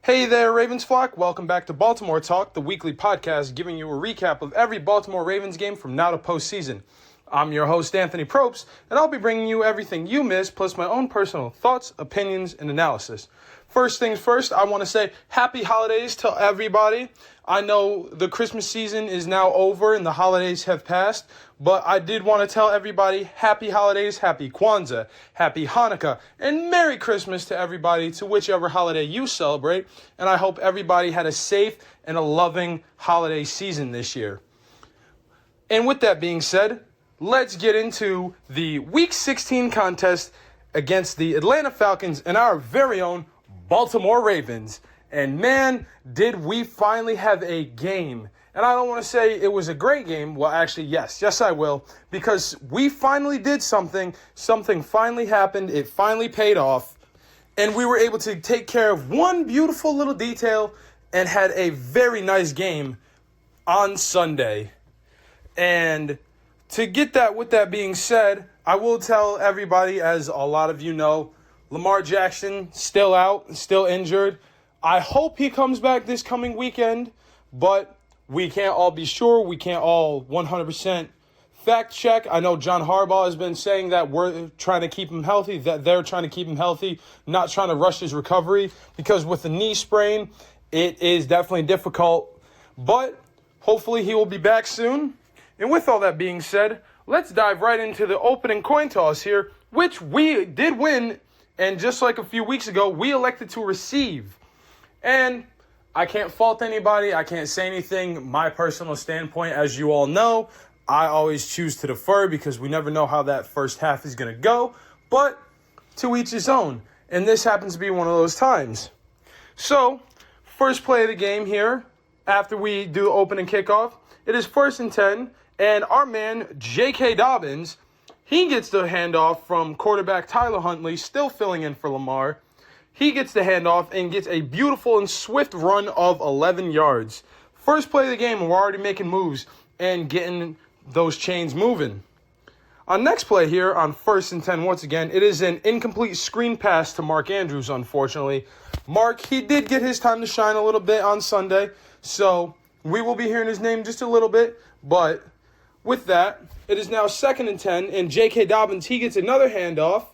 Hey there, Ravens flock. Welcome back to Baltimore Talk, the weekly podcast giving you a recap of every Baltimore Ravens game from now to postseason. I'm your host, Anthony Propst, and I'll be bringing you everything you missed, plus my own personal thoughts, opinions, and analysis. First things first, I want to say happy holidays to everybody. I know the Christmas season is now over and the holidays have passed, but I did want to tell everybody happy holidays, happy Kwanzaa, happy Hanukkah, and Merry Christmas to everybody, to whichever holiday you celebrate. And I hope everybody had a safe and a loving holiday season this year. And with that being said, let's get into the Week 16 contest against the Atlanta Falcons and our very own Baltimore Ravens. And man, did we finally have a game. And I don't want to say it was a great game. Well, actually, yes, I will. Because we finally did something. Something finally happened. It finally paid off. And we were able to take care of one beautiful little detail and had a very nice game on Sunday. And to get that, with that being said, I will tell everybody, as a lot of you know, Lamar Jackson still out, still injured. I hope he comes back this coming weekend, but we can't all be sure. We can't all 100% fact check. I know John Harbaugh has been saying that we're trying to keep him healthy, that they're trying to keep him healthy, not trying to rush his recovery, because with the knee sprain, it is definitely difficult. But hopefully he will be back soon. And with all that being said, let's dive right into the opening coin toss here, which we did win. And just like a few weeks ago, we elected to receive. And I can't fault anybody. I can't say anything. My personal standpoint, as you all know, I always choose to defer because we never know how that first half is going to go. But to each his own. And this happens to be one of those times. So, first play of the game here, after we do opening kickoff, it is 1st and 10. And our man, J.K. Dobbins, he gets the handoff from quarterback Tyler Huntley, still filling in for Lamar. He gets the handoff and gets a beautiful and swift run of 11 yards. First play of the game, and we're already making moves and getting those chains moving. On next play here, on 1st and 10, once again, it is an incomplete screen pass to Mark Andrews, unfortunately. Mark, he did get his time to shine a little bit on Sunday, so we will be hearing his name just a little bit, but with that, it is now 2nd and 10, and J.K. Dobbins, he gets another handoff,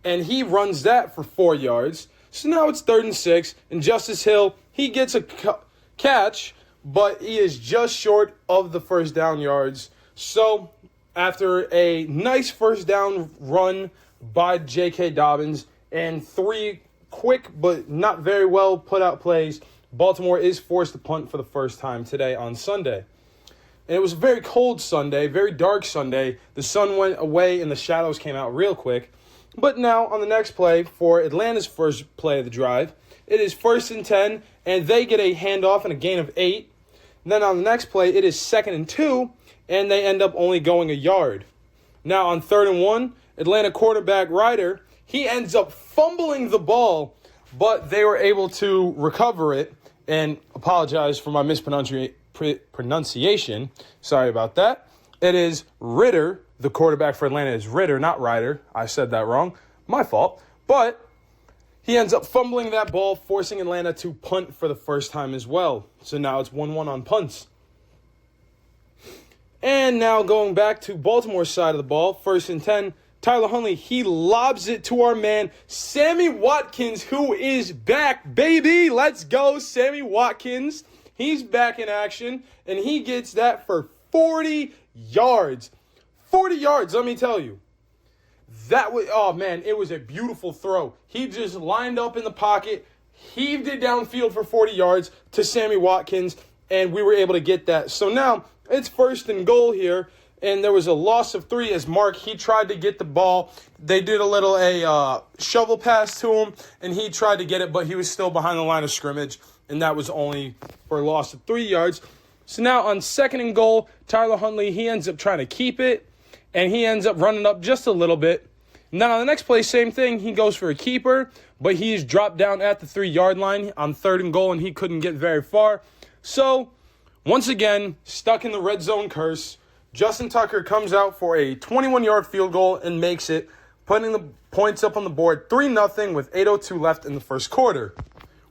and he runs that for 4 yards. So now it's 3rd and 6, and Justice Hill, he gets a catch, but he is just short of the first down yards. So after a nice first down run by J.K. Dobbins and 3 quick but not very well put out plays, Baltimore is forced to punt for the first time today on Sunday. And it was a very cold Sunday, very dark Sunday. The sun went away and the shadows came out real quick. But now on the next play for Atlanta's first play of the drive, it is 1st and 10, and they get a handoff and a gain of 8. And then on the next play, it is 2nd and 2, and they end up only going a yard. Now on 3rd and 1, Atlanta quarterback Ryder, he ends up fumbling the ball, but they were able to recover it, and apologize for my mispronunciation. Sorry about that. It is Ritter. The quarterback for Atlanta is Ritter, not Ryder. I said that wrong. My fault. But he ends up fumbling that ball, forcing Atlanta to punt for the first time as well. So now it's 1-1 on punts. And now going back to Baltimore's side of the ball, 1st and 10, Tyler Huntley, he lobs it to our man, Sammy Watkins, who is back, baby. Let's go, Sammy Watkins. He's back in action, and he gets that for 40 yards. 40 yards, let me tell you. That was, oh man, it was a beautiful throw. He just lined up in the pocket, heaved it downfield for 40 yards to Sammy Watkins, and we were able to get that. So now it's 1st and goal here, and there was a loss of 3 as Mark, he tried to get the ball. They did a shovel pass to him, and he tried to get it, but he was still behind the line of scrimmage, and that was only for a loss of 3 yards. So now on 2nd and goal, Tyler Huntley, he ends up trying to keep it, and he ends up running up just a little bit. And then on the next play, same thing. He goes for a keeper, but he's dropped down at the 3-yard line on 3rd and goal, and he couldn't get very far. So, once again, stuck in the red zone curse. Justin Tucker comes out for a 21-yard field goal and makes it, putting the points up on the board 3-0 with 8:02 left in the first quarter.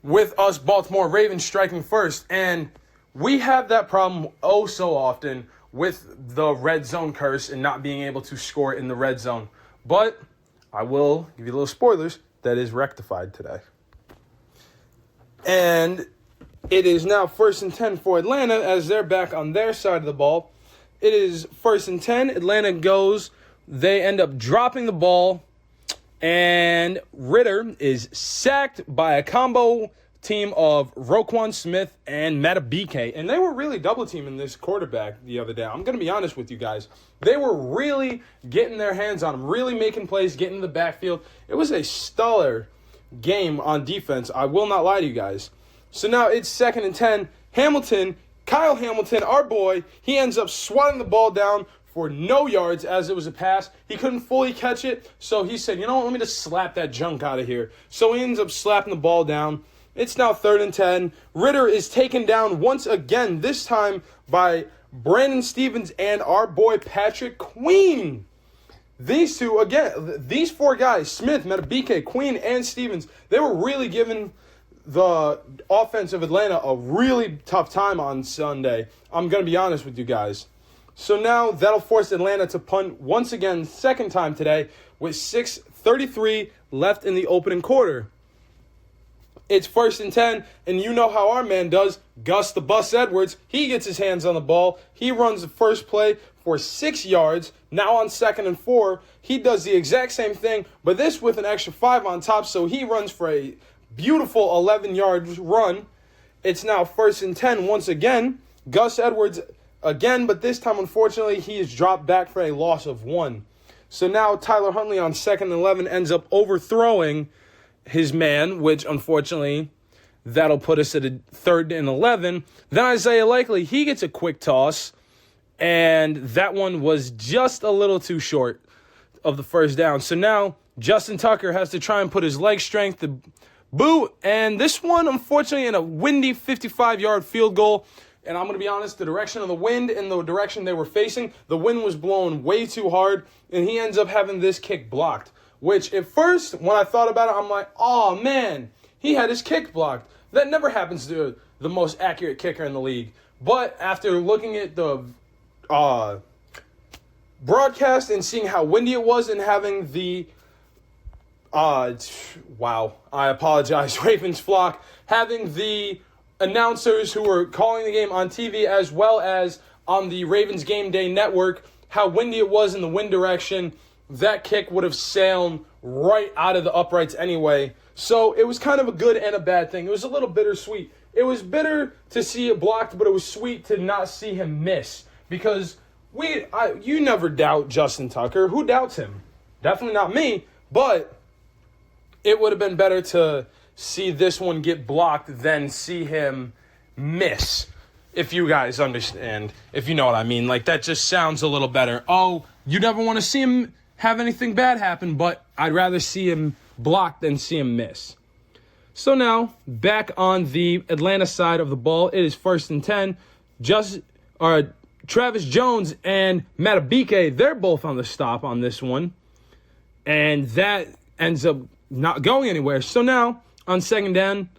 with us Baltimore Ravens striking first. And we have that problem oh so often with the red zone curse and not being able to score in the red zone. But I will give you a little spoilers. That is rectified today. And it is now 1st and 10 for Atlanta as they're back on their side of the ball. It is 1st and 10. Atlanta goes. They end up dropping the ball. And Ritter is sacked by a combo team of Roquan Smith and Matabike. And they were really double-teaming this quarterback the other day. I'm going to be honest with you guys. They were really getting their hands on him, really making plays, getting in the backfield. It was a stellar game on defense. I will not lie to you guys. So now it's 2nd and 10. Kyle Hamilton, our boy, he ends up swatting the ball down for no yards as it was a pass. He couldn't fully catch it, so he said, you know what, let me just slap that junk out of here. So he ends up slapping the ball down. It's now 3rd and 10. Ritter is taken down once again, this time by Brandon Stevens and our boy Patrick Queen. These two, again, these four guys, Smith, Matabike, Queen, and Stevens, they were really giving the offense of Atlanta a really tough time on Sunday. I'm going to be honest with you guys. So now that'll force Atlanta to punt once again, second time today, with 6:33 left in the opening quarter. It's 1st and 10, and you know how our man does. Gus the Bus Edwards, he gets his hands on the ball. He runs the first play for 6 yards. Now on 2nd and 4, he does the exact same thing, but this with an extra 5 on top, so he runs for a beautiful 11-yard run. It's now 1st and 10 once again. Gus Edwards again, but this time, unfortunately, he is dropped back for a loss of 1. So now Tyler Huntley on 2nd and 11 ends up overthrowing his man, which unfortunately, that'll put us at a 3rd and 11. Then Isaiah Likely, he gets a quick toss, and that one was just a little too short of the first down. So now Justin Tucker has to try and put his leg strength to boot, and this one, unfortunately, in a windy 55-yard field goal. And I'm going to be honest, the direction of the wind and the direction they were facing, the wind was blowing way too hard, and he ends up having this kick blocked. Which, at first, when I thought about it, I'm like, oh, man, he had his kick blocked. That never happens to the most accurate kicker in the league. But after looking at the broadcast and seeing how windy it was and having the, wow, I apologize, Ravens flock, having the announcers who were calling the game on TV as well as on the Ravens Game Day Network, how windy it was in the wind direction, that kick would have sailed right out of the uprights anyway. So it was kind of a good and a bad thing. It was a little bittersweet. It was bitter to see it blocked, but it was sweet to not see him miss. Because you never doubt Justin Tucker. Who doubts him? Definitely not me. But it would have been better to see this one get blocked than see him miss. If you guys understand. If you know what I mean. Like, that just sounds a little better. Oh, you never want to see him have anything bad happen, but I'd rather see him blocked than see him miss. So now, back on the Atlanta side of the ball, it is 1st and 10. Travis Jones and Matabike, they're both on the stop on this one. And that ends up not going anywhere. So now, on 2nd down,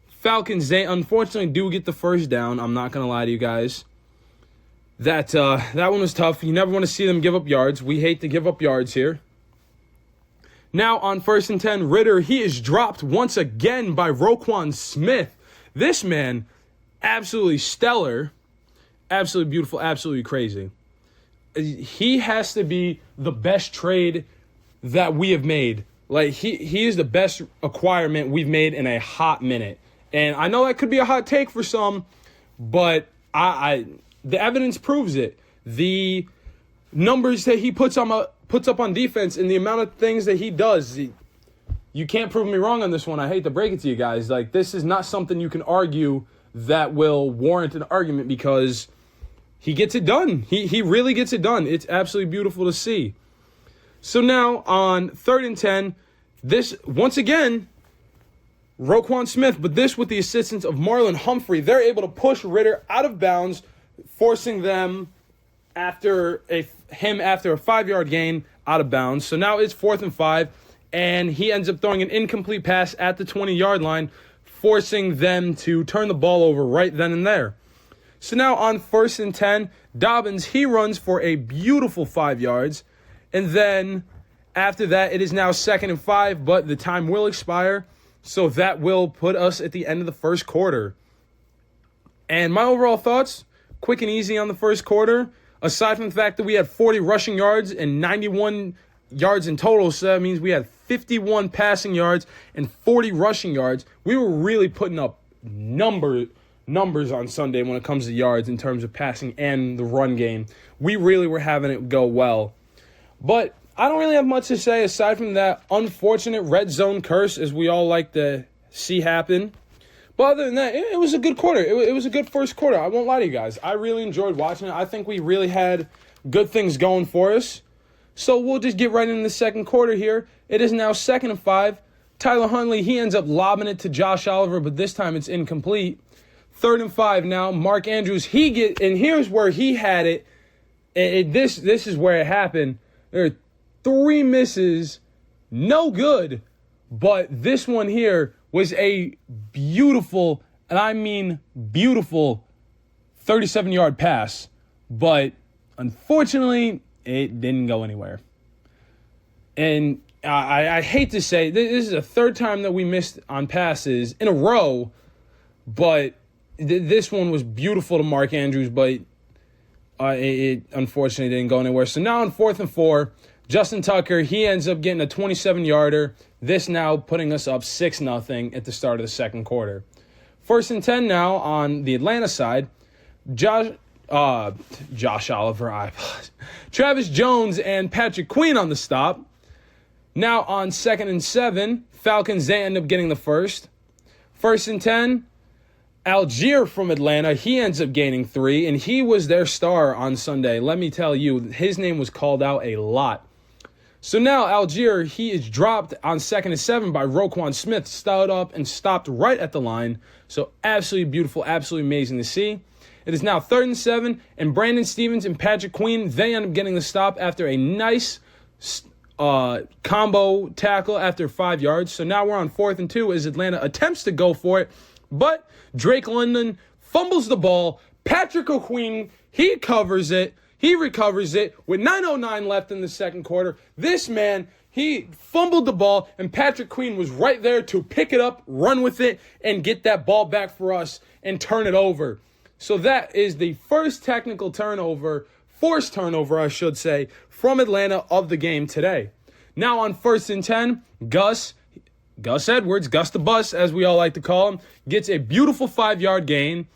Falcons, they unfortunately do get the first down. I'm not going to lie to you guys. That one was tough. You never want to see them give up yards. We hate to give up yards here. Now on 1st and 10, Ritter, he is dropped once again by Roquan Smith. This man, absolutely stellar, absolutely beautiful, absolutely crazy. He has to be the best trade that we have made. Like, he is the best acquirement we've made in a hot minute. And I know that could be a hot take for some, but the evidence proves it. The numbers that he puts up on defense and the amount of things that he does, you can't prove me wrong on this one. I hate to break it to you guys. Like, this is not something you can argue that will warrant an argument because he gets it done. He really gets it done. It's absolutely beautiful to see. So now on 3rd and 10, this, once again, Roquan Smith, but this with the assistance of Marlon Humphrey, they're able to push Ritter out of bounds, forcing them after a 5-yard gain out of bounds. So now it's 4th and 5, and he ends up throwing an incomplete pass at the 20-yard line forcing them to turn the ball over right then and there. So now on 1st and 10, Dobbins, he runs for a beautiful 5 yards. And then after that, it is now 2nd and 5, but the time will expire. So that will put us at the end of the first quarter. And my overall thoughts, quick and easy on the first quarter. Aside from the fact that we had 40 rushing yards and 91 yards in total, so that means we had 51 passing yards and 40 rushing yards. We were really putting up numbers on Sunday when it comes to yards in terms of passing and the run game. We really were having it go well. But I don't really have much to say aside from that unfortunate red zone curse, as we all like to see happen. But other than that, it was a good quarter. It was a good first quarter. I won't lie to you guys. I really enjoyed watching it. I think we really had good things going for us. So we'll just get right into the second quarter here. It is now 2nd and 5. Tyler Huntley, he ends up lobbing it to Josh Oliver, but this time it's incomplete. 3rd and 5 now. Mark Andrews, and here's where he had it. This is where it happened. There are 3 misses, no good, but this one here was a beautiful, and I mean beautiful, 37-yard pass, but unfortunately, it didn't go anywhere. And I hate to say, this is the 3rd time that we missed on passes in a row, but this one was beautiful to Mark Andrews, but it unfortunately didn't go anywhere. So now on 4th and 4, Justin Tucker, he ends up getting a 27-yarder. This now putting us up 6-0 at the start of the second quarter. 1st and 10 now on the Atlanta side. Josh Oliver, Travis Jones and Patrick Queen on the stop. Now on 2nd and 7, Falcons, they end up getting the first. 1st and 10, Algier from Atlanta, he ends up gaining 3, and he was their star on Sunday. Let me tell you, his name was called out a lot. So now Algier, he is dropped on 2nd and 7 by Roquan Smith, stood up and stopped right at the line. So absolutely beautiful, absolutely amazing to see. It is now 3rd and 7, and Brandon Stevens and Patrick Queen, they end up getting the stop after a nice combo tackle after 5 yards. So now we're on 4th and 2 as Atlanta attempts to go for it, but Drake London fumbles the ball. Patrick O'Queen, he covers it. He recovers it with 9:09 left in the second quarter. This man, he fumbled the ball, and Patrick Queen was right there to pick it up, run with it, and get that ball back for us and turn it over. So that is the first technical turnover, forced turnover, I should say, from Atlanta of the game today. Now on 1st and 10, Gus Edwards, Gus the Bus, as we all like to call him, gets a beautiful 5-yard gain.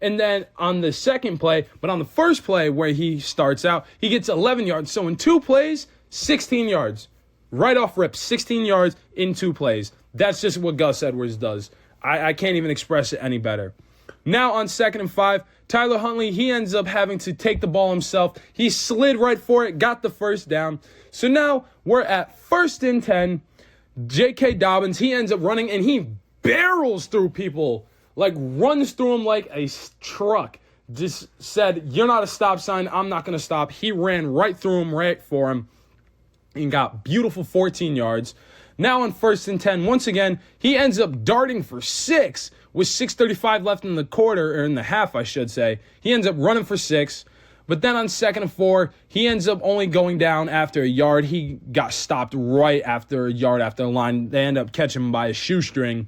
And then on the second play, but on the first play where he starts out, he gets 11 yards. So in 2 plays, 16 yards. Right off rip, 16 yards in 2 plays. That's just what Gus Edwards does. I can't even express it any better. Now on 2nd and 5, Tyler Huntley, he ends up having to take the ball himself. He slid right for it, got the first down. So now we're at 1st and 10. J.K. Dobbins, he ends up running, and he barrels through people. Like, runs through them like a truck. Just said, you're not a stop sign. I'm not going to stop. He ran right through him, right for him, and got beautiful 14 yards. Now on 1st and 10, once again, he ends up darting for 6 with 6:35 left in the quarter, or in the half, I should say. He ends up running for 6. But then on 2nd and 4, he ends up only going down after a yard. He got stopped right after a yard after the line. They end up catching him by a shoestring.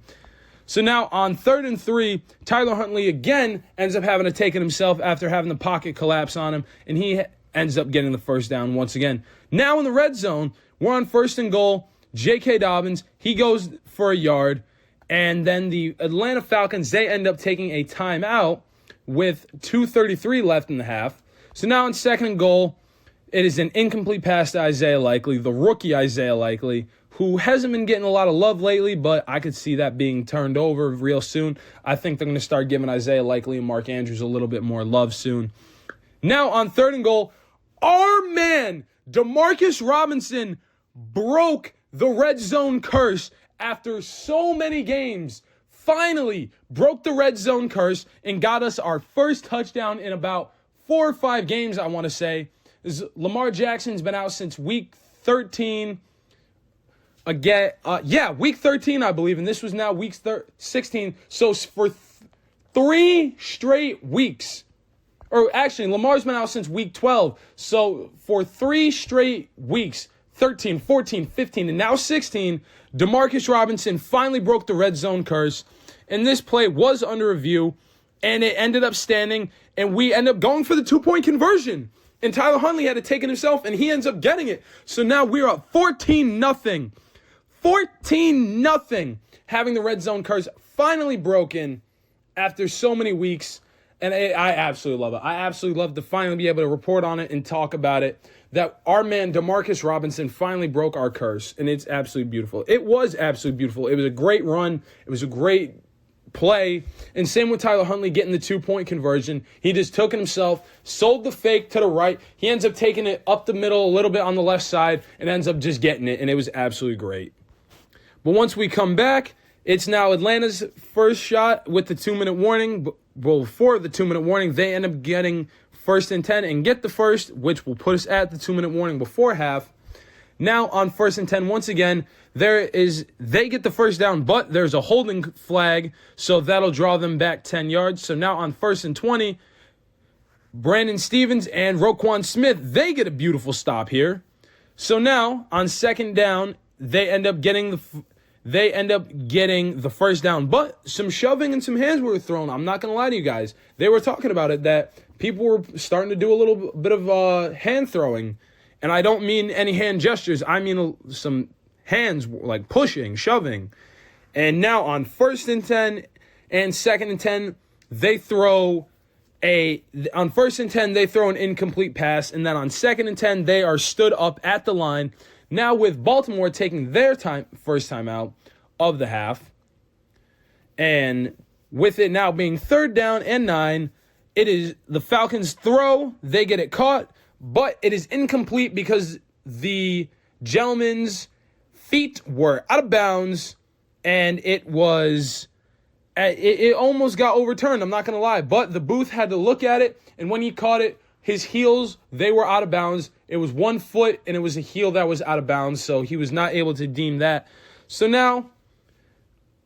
So now on 3rd and 3, Tyler Huntley again ends up having to take it himself after having the pocket collapse on him, and he ends up getting the first down once again. Now in the red zone, we're on 1st and goal. J.K. Dobbins, he goes for a yard, and then the Atlanta Falcons, they end up taking a timeout with 2:33 left in the half. So now on 2nd and goal, it is an incomplete pass to Isaiah Likely, the rookie Isaiah Likely, who hasn't been getting a lot of love lately, but I could see that being turned over real soon. I think they're going to start giving Isaiah Likely and Mark Andrews a little bit more love soon. Now on 3rd and goal, our man, Demarcus Robinson, broke the red zone curse after so many games. Finally broke the red zone curse and got us our first touchdown in about 4 or 5 games, I want to say. Lamar Jackson's been out since week 13. again, week 13, I believe, and this was now week 16. So for 3 straight weeks, or actually, Lamar's been out since week 12. So for 3 straight weeks, 13, 14, 15, and now 16, Demarcus Robinson finally broke the red zone curse. And this play was under review, and it ended up standing, and we end up going for the 2-point conversion. And Tyler Huntley had to take it himself, and he ends up getting it. So now we're up 14-0. 14-0. Having the red zone curse finally broken after so many weeks. And I absolutely love it. I absolutely love to finally be able to report on it and talk about it. That our man, Demarcus Robinson, finally broke our curse. And it's absolutely beautiful. It was absolutely beautiful. It was a great run. It was a great play. And same with Tyler Huntley getting the 2-point conversion. He just took it himself, sold the fake to the right. He ends up taking it up the middle a little bit on the left side and ends up just getting it. And it was absolutely great. But once we come back, it's now Atlanta's first shot with the 2-minute warning. Well, before the 2-minute warning, they end up getting 1st and 10 and get the first, which will put us at the 2-minute warning before half. Now on 1st and 10, once again, they get the first down, but there's a holding flag, so that'll draw them back 10 yards. So now on 1st and 20, Brandon Stevens and Roquan Smith, they get a beautiful stop here. So now on 2nd down, they end up getting the first down, but some shoving and some hands were thrown. I'm not going to lie to you guys. They were talking about it, that people were starting to do a little bit of hand throwing. And I don't mean any hand gestures. I mean some hands like pushing, shoving. And now on 1st and 10 and 2nd and 10, they throw on 1st and 10, they throw an incomplete pass. And then on 2nd and 10, they are stood up at the line. Now with Baltimore taking their first time out of the half, and with it now being 3rd down and 9, it is the Falcons throw, they get it caught, but it is incomplete because the gentleman's feet were out of bounds, and it almost got overturned, I'm not going to lie, but the booth had to look at it, and when he caught it, his heels, they were out of bounds. It was 1 foot, and it was a heel that was out of bounds, so he was not able to deem that. So now,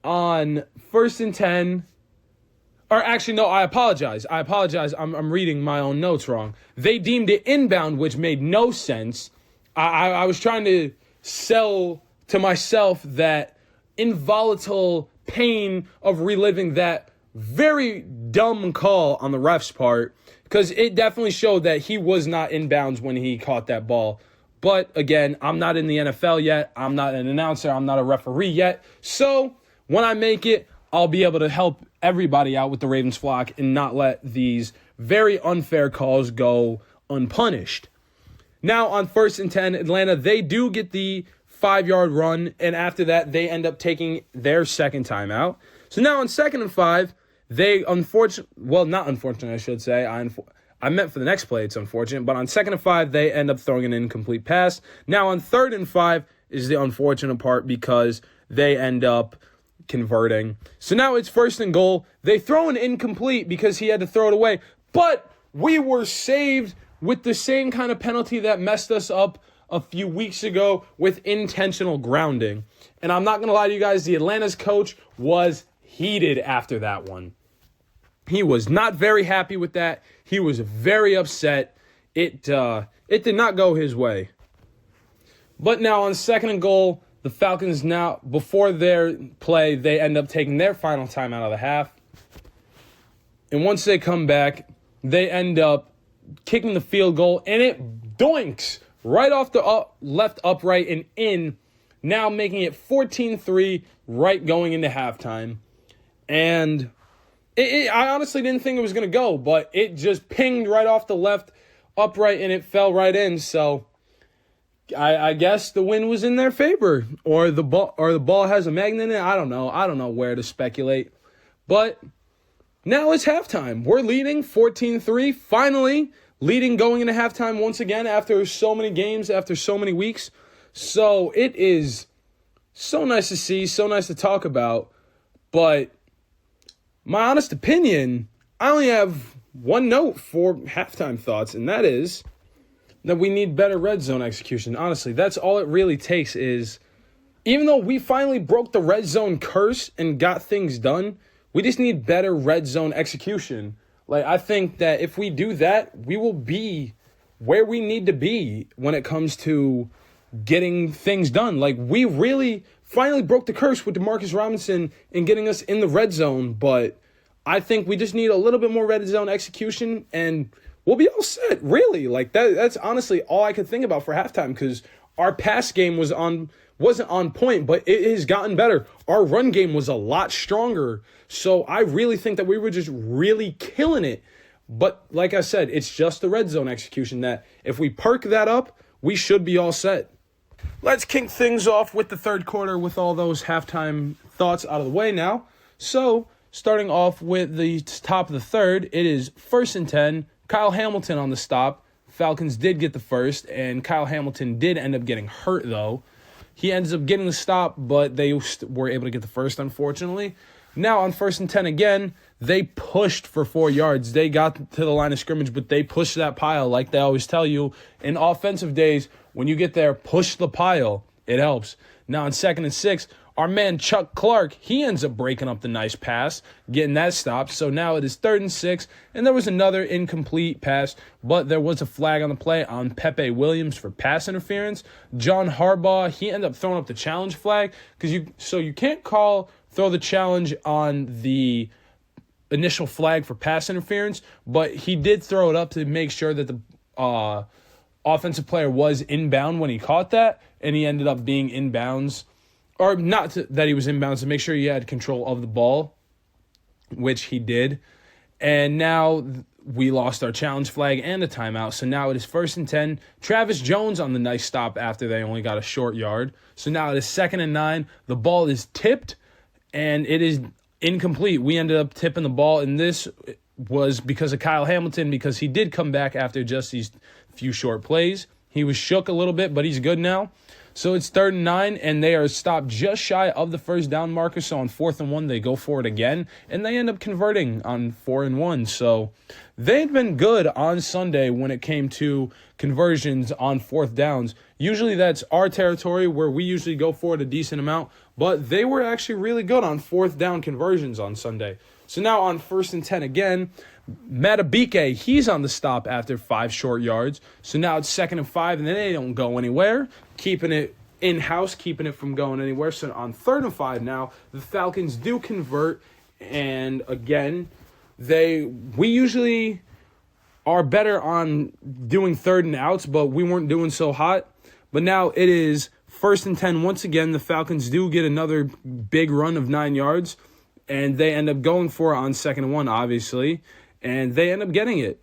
on 1st and 10, or actually, no, I apologize. I'm reading my own notes wrong. They deemed it inbound, which made no sense. I was trying to sell to myself that involatile pain of reliving that very dumb call on the ref's part, because it definitely showed that he was not inbounds when he caught that ball. But again, I'm not in the NFL yet. I'm not an announcer. I'm not a referee yet. So when I make it, I'll be able to help everybody out with the Ravens flock and not let these very unfair calls go unpunished. Now on 1st and 10, Atlanta, they do get the 5-yard run, and after that, they end up taking their second timeout. So now on 2nd and 5, they not unfortunately, I should say. I meant for the next play, it's unfortunate. But on 2nd and 5, they end up throwing an incomplete pass. Now on 3rd and 5 is the unfortunate part because they end up converting. So now it's 1st and goal. They throw an incomplete because he had to throw it away. But we were saved with the same kind of penalty that messed us up a few weeks ago with intentional grounding. And I'm not going to lie to you guys, the Atlanta's coach was heated after that one. He was not very happy with that. He was very upset. It did not go his way. But now on 2nd and goal, the Falcons now, before their play, they end up taking their final time out of the half. And once they come back, they end up kicking the field goal, and it doinks right off the left upright and in, now making it 14-3 right going into halftime. And I honestly didn't think it was going to go, but it just pinged right off the left upright and it fell right in. So I guess the win was in their favor, or the ball has a magnet in it. I don't know where to speculate. But now it's halftime. We're leading 14-3, finally leading going into halftime once again after so many games, after so many weeks. So it is so nice to see, so nice to talk about. But my honest opinion, I only have one note for halftime thoughts, and that is that we need better red zone execution. Honestly, that's all it really takes is even though we finally broke the red zone curse and got things done, we just need better red zone execution. Like, I think that if we do that, we will be where we need to be when it comes to getting things done. Like, we really finally broke the curse with Demarcus Robinson and getting us in the red zone, but I think we just need a little bit more red zone execution and we'll be all set, really. Like, that's honestly all I could think about for halftime, because our pass game wasn't on point, but it has gotten better. Our run game was a lot stronger. So I really think that we were just really killing it. But like I said, it's just the red zone execution that if we perk that up, we should be all set. Let's kick things off with the third quarter with all those halftime thoughts out of the way now. So starting off with the top of the third, it is 1st and 10. Kyle Hamilton on the stop. Falcons did get the first, and Kyle Hamilton did end up getting hurt, though. He ends up getting the stop, but they were able to get the first, unfortunately. Now on 1st and 10 again, they pushed for 4 yards. They got to the line of scrimmage, but they pushed that pile like they always tell you. In offensive days, when you get there, push the pile. It helps. Now on 2nd and 6, our man Chuck Clark, he ends up breaking up the nice pass, getting that stopped. So now it is 3rd and 6, and there was another incomplete pass, but there was a flag on the play on Pepe Williams for pass interference. John Harbaugh, he ended up throwing up the challenge flag, because you can't throw the challenge on the initial flag for pass interference, but he did throw it up to make sure that the offensive player was inbound when he caught that, and he ended up being inbounds. Or not that he was inbounds, to make sure he had control of the ball, which he did. And now we lost our challenge flag and a timeout. So now it is 1st and 10. Travis Jones on the nice stop after they only got a short yard. So now it is 2nd and 9. The ball is tipped, and it is incomplete. We ended up tipping the ball, and this was because of Kyle Hamilton, because he did come back after just these few short plays. He was shook a little bit, but he's good now. So it's 3rd and 9, and they are stopped just shy of the first down marker. So on 4th and 1, they go for it again, and they end up converting on 4 and 1. So they'd been good on Sunday when it came to conversions on 4th downs. Usually that's our territory where we usually go for it a decent amount, but they were actually really good on 4th down conversions on Sunday. So now on 1st and 10 again, Matabike, he's on the stop after 5 short yards. So now it's 2nd and 5, and then they don't go anywhere, keeping it in-house, keeping it from going anywhere. So on 3rd and 5 now, the Falcons do convert, and again, we usually are better on doing 3rd and outs, but we weren't doing so hot. But now it is 1st and 10 once again. The Falcons do get another big run of 9 yards, and they end up going for it on 2nd and 1, obviously, and they end up getting it.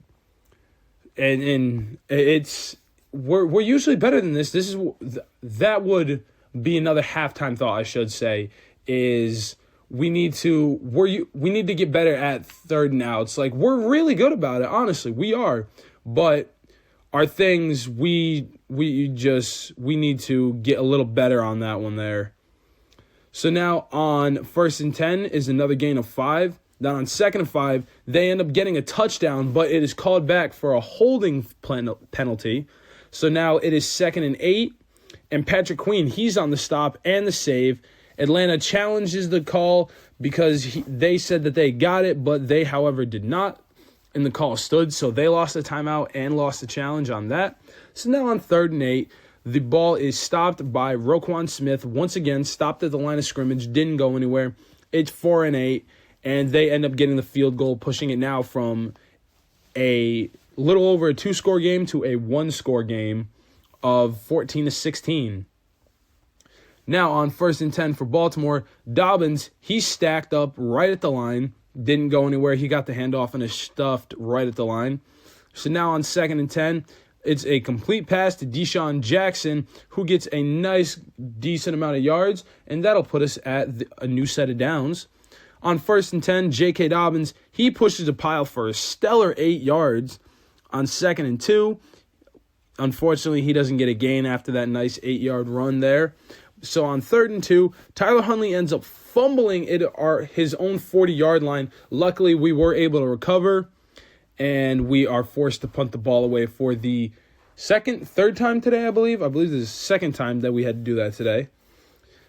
And we're usually better than this. That would be another halftime thought, I should say, is we need to get better at 3rd and outs. Like, we're really good about it, honestly. We are. But our things, we need to get a little better on that one there. So now on 1st and 10 is another gain of 5. Then on 2nd and 5, they end up getting a touchdown, but it is called back for a holding penalty. So now it is 2nd and 8, and Patrick Queen, he's on the stop and the save. Atlanta challenges the call because they said that they got it, but they, however, did not, and the call stood. So they lost the timeout and lost the challenge on that. So now on 3rd and 8, the ball is stopped by Roquan Smith. Once again, stopped at the line of scrimmage, didn't go anywhere. It's 4 and 8, and they end up getting the field goal, pushing it now from a little over a 2-score game to a 1-score game of 14-16. Now on 1st and 10 for Baltimore, Dobbins, he stacked up right at the line, didn't go anywhere. He got the handoff and is stuffed right at the line. So now on 2nd and 10, it's a complete pass to Deshaun Jackson, who gets a nice, decent amount of yards, and that'll put us at a new set of downs. On 1st and 10, J.K. Dobbins, he pushes a pile for a stellar 8 yards. On 2nd and 2, unfortunately, he doesn't get a gain after that nice 8-yard run there. So on 3rd and 2, Tyler Huntley ends up fumbling his own 40-yard line. Luckily, we were able to recover, and we are forced to punt the ball away for the third time today, I believe. I believe this is the second time that we had to do that today.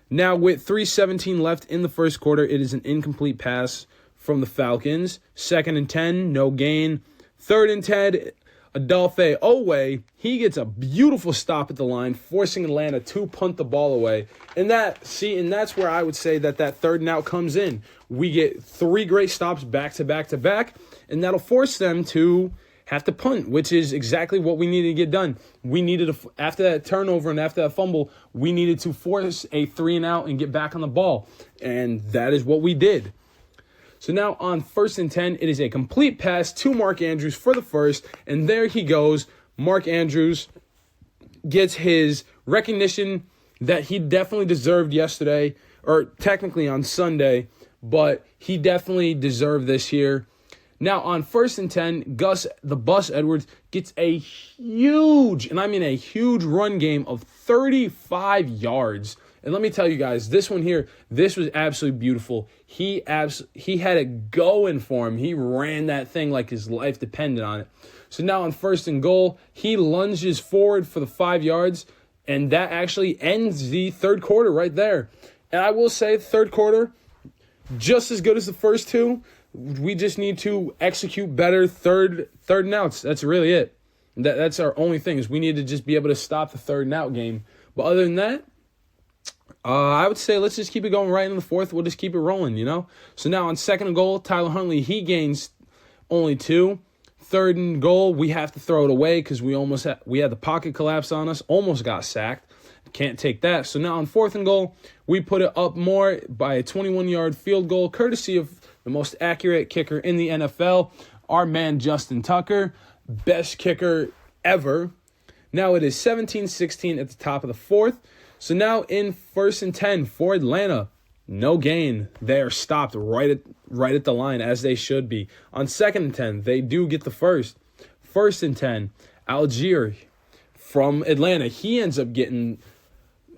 Now, with 3:17 left in the first quarter, it is an incomplete pass from the Falcons. 2nd and 10, no gain. 3rd and 10, Adolphe Owe, he gets a beautiful stop at the line, forcing Atlanta to punt the ball away. And that's where I would say that 3rd and out comes in. We get 3 great stops back to back to back, and that'll force them to have to punt, which is exactly what we needed to get done. We needed, after that turnover and after that fumble, we needed to force a 3 and out and get back on the ball. And that is what we did. So now on 1st and 10, it is a complete pass to Mark Andrews for the first, and there he goes. Mark Andrews gets his recognition that he definitely deserved yesterday, or technically on Sunday, but he definitely deserved this here. Now on 1st and 10, Gus the Bus Edwards gets a huge, and I mean a huge run game of 35 yards. And let me tell you guys, this one here, this was absolutely beautiful. He had it going for him. He ran that thing like his life depended on it. So now on 1st and goal, he lunges forward for the 5 yards, and that actually ends the 3rd quarter right there. And I will say, 3rd quarter, just as good as the first 2. We just need to execute better third and outs. That's really it. That's our only thing, is we need to just be able to stop the 3rd and out game. But other than that, I would say let's just keep it going right in the 4th. We'll just keep it rolling, So now on 2nd and goal, Tyler Huntley, he gains only 2. 3rd and goal, we have to throw it away because we had the pocket collapse on us, almost got sacked. Can't take that. So now on 4th and goal, we put it up more by a 21-yard field goal, courtesy of the most accurate kicker in the NFL, our man Justin Tucker, best kicker ever. Now it is 17-16 at the top of the 4th. So now in 1st and 10 for Atlanta, no gain. They are stopped right at the line, as they should be. On 2nd and 10, they do get the first. 1st and 10, Algier from Atlanta, he ends up getting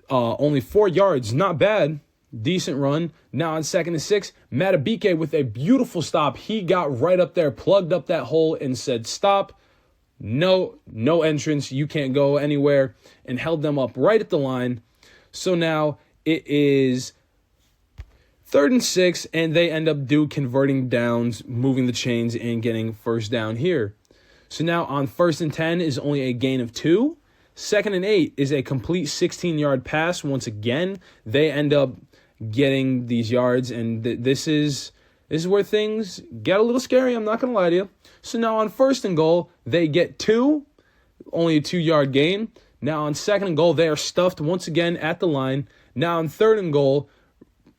only 4 yards. Not bad. Decent run. Now on 2nd and 6, Matabike with a beautiful stop. He got right up there, plugged up that hole, and said, stop. No entrance. You can't go anywhere. And held them up right at the line. So now it is 3rd and 6, and they end up converting downs, moving the chains, and getting first down here. So now on 1st and 10 is only a gain of 2. 2nd and 8 is a complete 16-yard pass. Once again, they end up getting these yards, and this is where things get a little scary. I'm not going to lie to you. So now on 1st and goal, they get 2, only a 2-yard gain. Now on 2nd and goal, they are stuffed once again at the line. Now on 3rd and goal,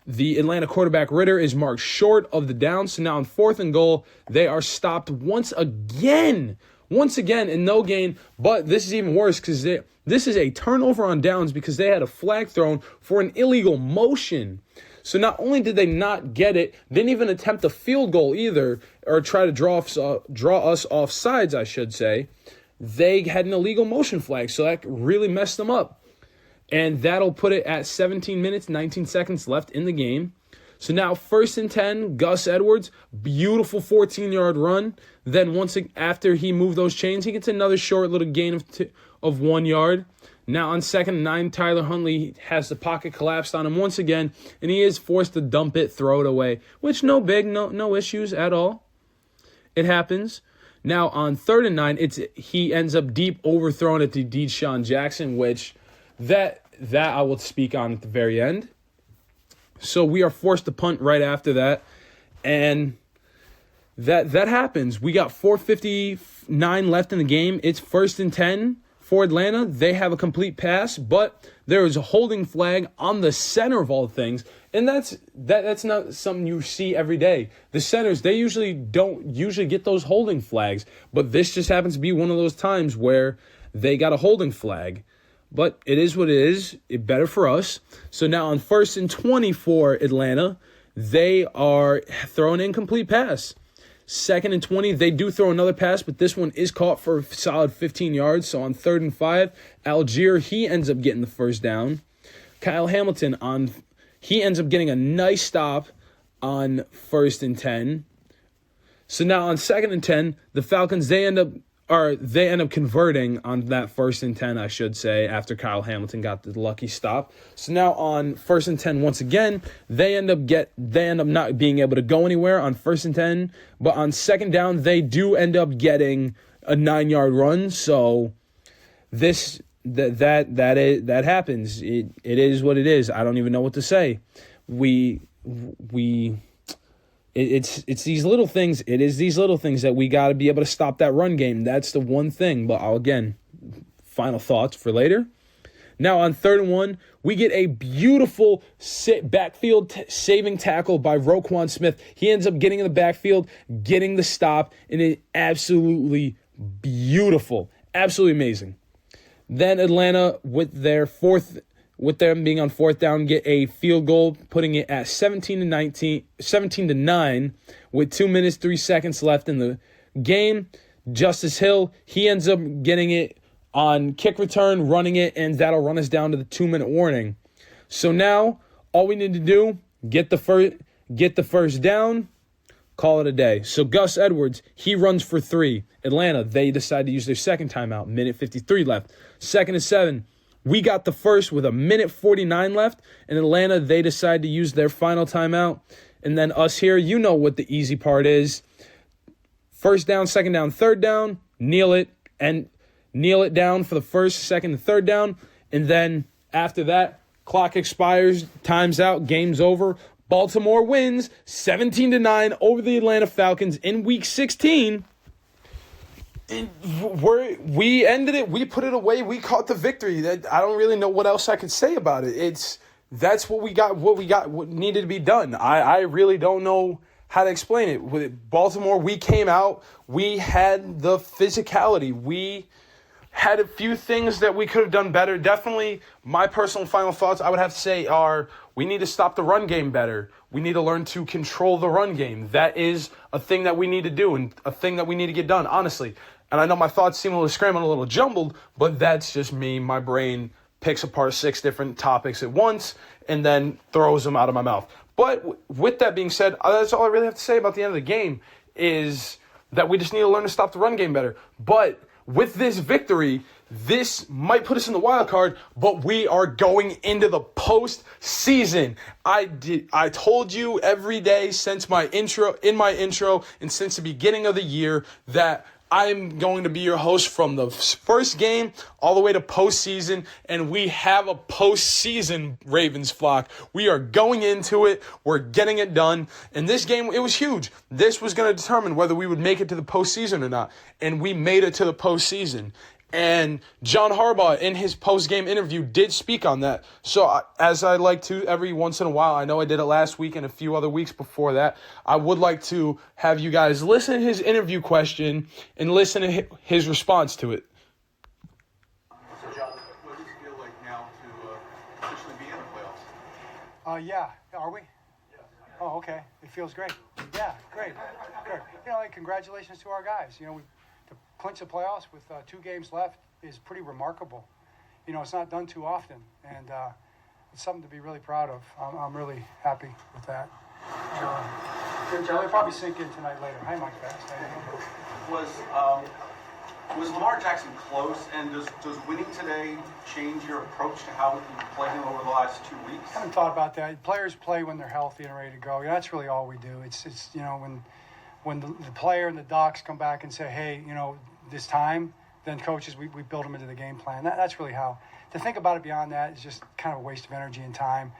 the Atlanta quarterback Ritter is marked short of the down. So now on 4th and goal, they are stopped once again, and no gain. But this is even worse because this is a turnover on downs because they had a flag thrown for an illegal motion. So not only did they not get it, they didn't even attempt a field goal either, or try to draw us off sides, I should say. They had an illegal motion flag, so that really messed them up. And that'll put it at 17 minutes, 19 seconds left in the game. So now 1st and 10, Gus Edwards, beautiful 14-yard run. Then after he moved those chains, he gets another short little gain of 1 yard. Now on 2nd and 9, Tyler Huntley has the pocket collapsed on him once again, and he is forced to dump it, throw it away, which no issues at all. It happens. Now on 3rd and 9, he ends up deep overthrown it to Deshaun Jackson, which that I will speak on at the very end. So we are forced to punt right after that, and that happens. We got 4:59 left in the game. It's 1st and 10 for Atlanta. They have a complete pass, but there is a holding flag on the center of all things, and that's not something you see every day. The centers, they don't get those holding flags, but this just happens to be one of those times where they got a holding flag. But it is what it is. It's better for us. So now on 1st and 20 for Atlanta, they are throwing an incomplete pass. 2nd and 20, they do throw another pass, but this one is caught for a solid 15 yards. So on 3rd and 5, Algier, he ends up getting the first down. Kyle Hamilton, he ends up getting a nice stop on 1st and 10. So now on 2nd and 10, the Falcons, they end up or they end up converting on that 1st and 10, I should say, after Kyle Hamilton got the lucky stop. So now on 1st and 10, once again, they end up not being able to go anywhere on 1st and 10, but on 2nd down, they do end up getting a 9-yard run. So that happens. It is what it is. I don't even know what to say. It's these little things. It is these little things that we got to be able to stop that run game. That's the one thing. But again, final thoughts for later. Now on 3rd and 1, we get a beautiful backfield saving tackle by Roquan Smith. He ends up getting in the backfield, getting the stop, and it absolutely beautiful, absolutely amazing. Then Atlanta, with them being on 4th down, get a field goal, putting it at 17-9 with 2 minutes, 3 seconds left in the game. Justice Hill, he ends up getting it on kick return, running it, and that'll run us down to the 2-minute warning. So now, all we need to do, get the first down, call it a day. So Gus Edwards, he runs for 3. Atlanta, they decide to use their second timeout, minute 53 left. 2nd and 7. We got the first with a minute 49 left. In Atlanta, they decide to use their final timeout. And then us here, you know what the easy part is. 1st down, 2nd down, 3rd down, kneel it down for the 1st, 2nd, and 3rd down. And then after that, clock expires, time's out, game's over. Baltimore wins 17-9 over the Atlanta Falcons in Week 16. We ended it. We put it away. We caught the victory. I don't really know what else I could say about it. That's what we got. What needed to be done. I really don't know how to explain it. With Baltimore, we came out. We had the physicality. We had a few things that we could have done better. Definitely, my personal final thoughts, I would have to say, are we need to stop the run game better. We need to learn to control the run game. That is a thing that we need to do and a thing that we need to get done, honestly. And I know my thoughts seem a little scrambled, a little jumbled, but that's just me. My brain picks apart 6 different topics at once and then throws them out of my mouth. But with that being said, that's all I really have to say about the end of the game is that we just need to learn to stop the run game better. But with this victory, this might put us in the wild card, but we are going into the postseason. I told you every day since my intro, and since the beginning of the year that I'm going to be your host from the first game all the way to postseason, and we have a postseason, Ravens flock. We are going into it. We're getting it done. And this game, it was huge. This was going to determine whether we would make it to the postseason or not, and we made it to the postseason. And John Harbaugh, in his post-game interview, did speak on that. So as I like to every once in a while, I know I did it last week and a few other weeks before that, I would like to have you guys listen to his interview question and listen to his response to it. So, John, what does it feel like now to officially be in the playoffs? Yeah. Are we? Oh, okay. It feels great. Yeah, great. Good. Congratulations to our guys. To clinch the playoffs with 2 games left is pretty remarkable. It's not done too often, and it's something to be really proud of. I'm really happy with that. They'll probably sink in tonight later. Hi, Mike Fast. Was Lamar Jackson close, and does winning today change your approach to how you play him over the last 2 weeks? I haven't thought about that. Players play when they're healthy and ready to go. That's really all we do. It's when the player and the docs come back and say, hey, this time, then coaches, we build them into the game plan. That's really how. To think about it beyond that is just kind of a waste of energy and time.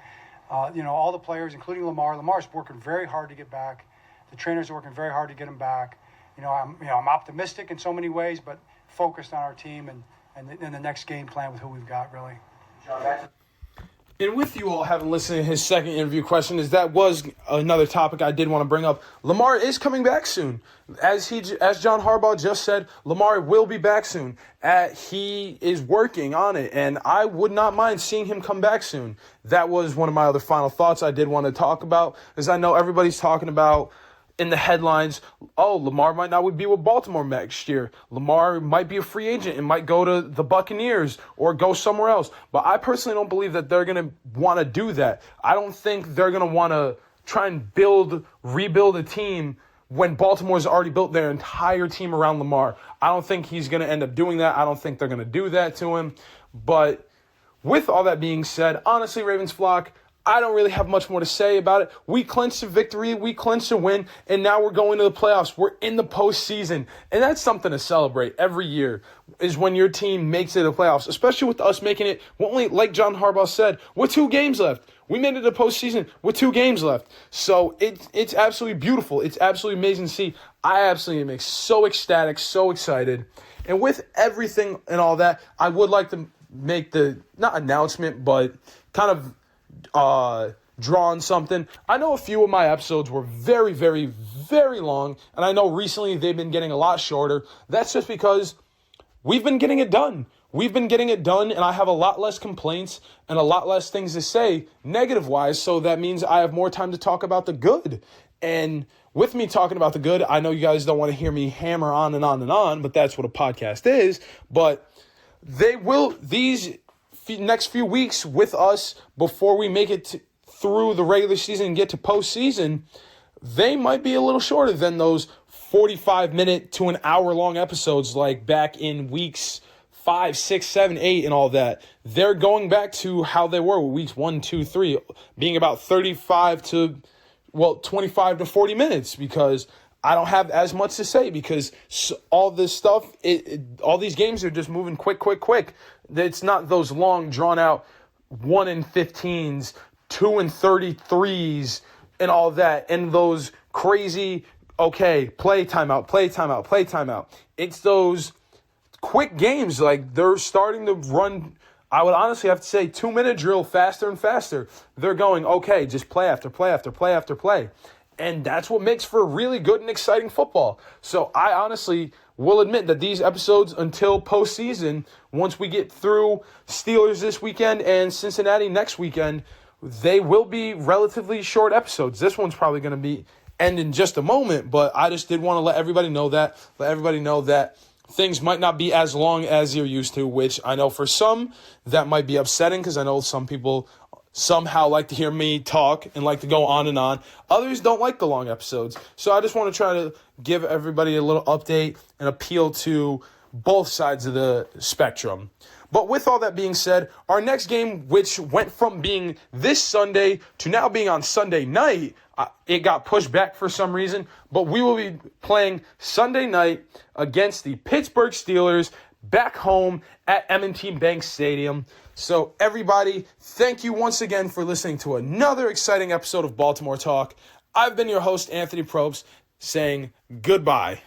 All the players, including Lamar. Lamar's working very hard to get back. The trainers are working very hard to get him back. I'm optimistic in so many ways, but focused on our team and the next game plan with who we've got, really. And with you all having listened to his second interview question, that was another topic I did want to bring up. Lamar is coming back soon. As John Harbaugh just said, Lamar will be back soon. He is working on it, and I would not mind seeing him come back soon. That was one of my other final thoughts I did want to talk about, as I know everybody's talking about in the headlines, Lamar might not be with Baltimore next year. Lamar might be a free agent and might go to the Buccaneers or go somewhere else. But I personally don't believe that they're going to want to do that. I don't think they're going to want to try and rebuild a team when Baltimore's already built their entire team around Lamar. I don't think he's going to end up doing that. I don't think they're going to do that to him. But with all that being said, honestly, Ravens flock, I don't really have much more to say about it. We clinched a victory, we clinched a win, and now we're going to the playoffs. We're in the postseason, and that's something to celebrate every year, is when your team makes it to the playoffs, especially with us making it, only, like John Harbaugh said, with 2 games left. We made it to the postseason with 2 games left. So it's absolutely beautiful. It's absolutely amazing to see. I absolutely am so ecstatic, so excited. And with everything and all that, I would like to make the, not announcement, but kind of drawn something. I know a few of my episodes were very, very, very long, and I know recently they've been getting a lot shorter. That's just because we've been getting it done. We've been getting it done, and I have a lot less complaints and a lot less things to say negative-wise, so that means I have more time to talk about the good. And with me talking about the good, I know you guys don't want to hear me hammer on and on and on, but that's what a podcast is. But these next few weeks with us before we make it through the regular season and get to postseason, they might be a little shorter than those 45-minute to an hour-long episodes like back in weeks 5, 6, 7, 8, and all that. They're going back to how they were with weeks 1, 2, 3, being about 25 to 40 minutes, because I don't have as much to say, because all this stuff, all these games are just moving quick. It's not those long, drawn-out 1 in 15s, 2 in 33s, and all that, and those crazy, okay, play timeout. It's those quick games. Like, they're starting to run, I would honestly have to say, 2-minute drill faster and faster. They're going, okay, just play after play. And that's what makes for really good and exciting football. So I honestly will admit that these episodes until postseason, once we get through Steelers this weekend and Cincinnati next weekend, they will be relatively short episodes. This one's probably going to be end in just a moment, but I just did want to let everybody know that things might not be as long as you're used to, which I know for some that might be upsetting, because I know some people somehow like to hear me talk and like to go on and on. Others don't like the long episodes. So I just want to try to give everybody a little update and appeal to both sides of the spectrum. But with all that being said, our next game, which went from being this Sunday to now being on Sunday night, it got pushed back for some reason, but we will be playing Sunday night against the Pittsburgh Steelers back home at M&T Bank Stadium. So everybody, thank you once again for listening to another exciting episode of Baltimore Talk. I've been your host, Anthony Propst, saying goodbye.